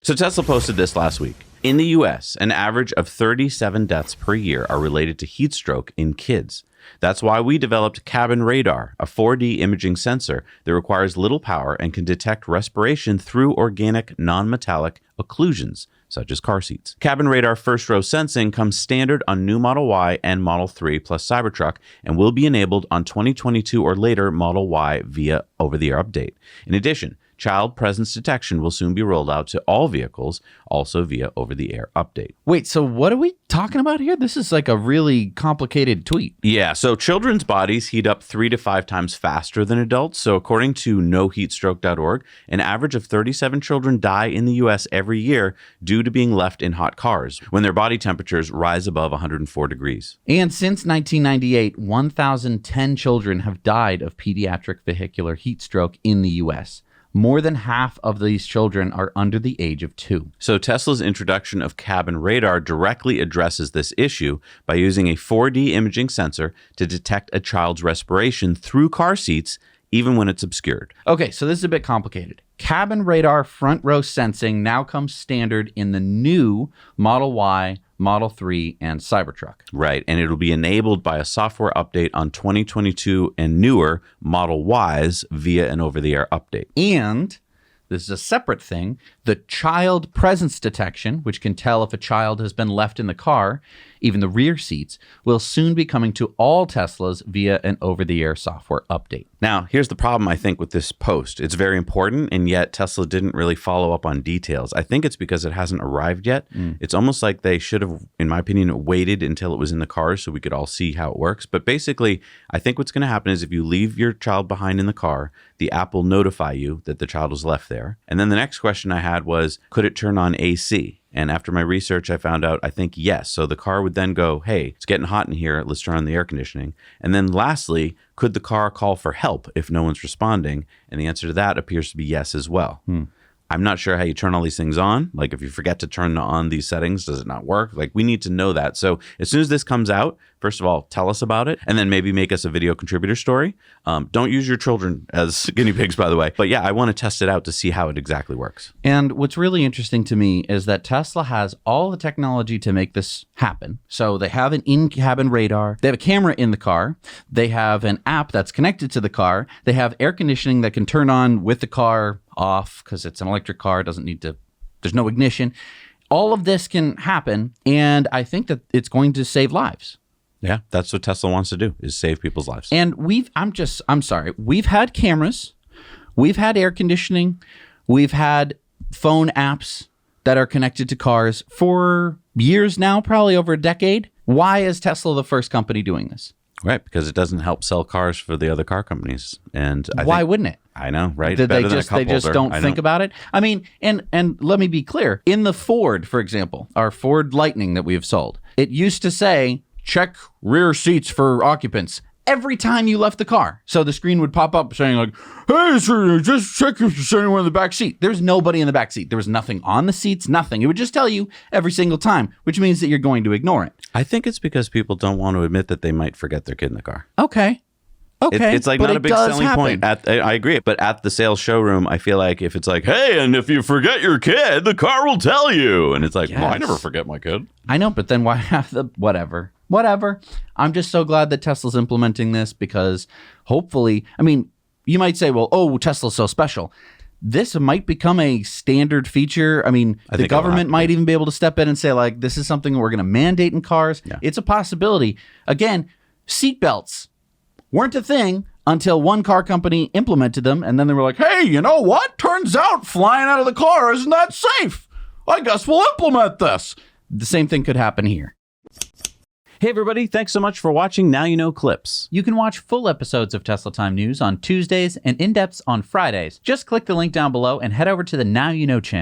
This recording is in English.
So Tesla posted this last week. In the US, an average of 37 deaths per year are related to heat stroke in kids. That's why we developed Cabin Radar, a 4D imaging sensor that requires little power and can detect respiration through organic, non-metallic occlusions, such as car seats. Cabin Radar first row sensing comes standard on new Model Y and Model 3 plus Cybertruck and will be enabled on 2022 or later Model Y via over-the-air update. In addition, child presence detection will soon be rolled out to all vehicles, also via over-the-air update. Wait, so what are we talking about here? This is like a really complicated tweet. Yeah, so children's bodies heat up 3 to 5 times faster than adults. So according to noheatstroke.org, an average of 37 children die in the U.S. every year due to being left in hot cars when their body temperatures rise above 104 degrees. And since 1998, 1,010 children have died of pediatric vehicular heat stroke in the U.S. More than half of these children are under the age of 2. So Tesla's introduction of Cabin Radar directly addresses this issue by using a 4D imaging sensor to detect a child's respiration through car seats, even when it's obscured. Okay, so this is a bit complicated. Cabin Radar front row sensing now comes standard in the new Model Y, Model 3, and Cybertruck. Right, and it'll be enabled by a software update on 2022 and newer Model Ys via an over-the-air update. And this is a separate thing. The child presence detection, which can tell if a child has been left in the car, even the rear seats, will soon be coming to all Teslas via an over-the-air software update. Now, here's the problem, I think, with this post. It's very important, and yet Tesla didn't really follow up on details. I think it's because it hasn't arrived yet. It's almost like they should have, in my opinion, waited until it was in the car so we could all see how it works. But basically, I think what's going to happen is if you leave your child behind in the car, the app will notify you that the child was left there. And then the next question I had was, could it turn on AC? And after my research, I found out, I think, yes. So the car would then go, hey, it's getting hot in here. Let's turn on the air conditioning. And then lastly, could the car call for help if no one's responding? And the answer to that appears to be yes as well. I'm not sure how you turn all these things on. Like if you forget to turn on these settings, does it not work? Like we need to know that. So as soon as this comes out, first of all, tell us about it and then maybe make us a video contributor story. Don't use your children as guinea pigs, by the way. But yeah, I want to test it out to see how it exactly works. And what's really interesting to me is that Tesla has all the technology to make this happen. So they have an in-cabin radar. They have a camera in the car. They have an app that's connected to the car. They have air conditioning that can turn on with the car off because it's an electric car. It doesn't need to, there's no ignition. All of this can happen. And I think that it's going to save lives. Yeah, that's what Tesla wants to do, is save people's lives. And I'm sorry, we've had cameras, we've had air conditioning, we've had phone apps that are connected to cars for years now, probably over a decade. Why is Tesla the first company doing this? Right, because it doesn't help sell cars for the other car companies. And why wouldn't it? I know, right? They just don't think about it. I mean, and let me be clear. In the Ford, for example, our Ford Lightning that we have sold, it used to say, check rear seats for occupants every time you left the car. So the screen would pop up saying like, hey, sir, just check if there's anyone in the back seat. There's nobody in the back seat. There was nothing on the seats, nothing. It would just tell you every single time, which means that you're going to ignore it. I think it's because people don't want to admit that they might forget their kid in the car. Okay. It's like not a big selling point. I agree. But at the sales showroom, I feel like if it's like, hey, and if you forget your kid, the car will tell you. And it's like, well, I never forget my kid. I know, but then why have the whatever? I'm just so glad that Tesla's implementing this because hopefully, I mean, you might say, well, oh, Tesla's so special. This might become a standard feature. I mean, the government might even be able to step in and say, like, this is something we're going to mandate in cars. Yeah. It's a possibility. Again, seatbelts weren't a thing until one car company implemented them. And then they were like, hey, you know what? Turns out flying out of the car isn't that safe. I guess we'll implement this. The same thing could happen here. Hey, everybody. Thanks so much for watching Now You Know Clips. You can watch full episodes of Tesla Time News on Tuesdays and in-depths on Fridays. Just click the link down below and head over to the Now You Know channel.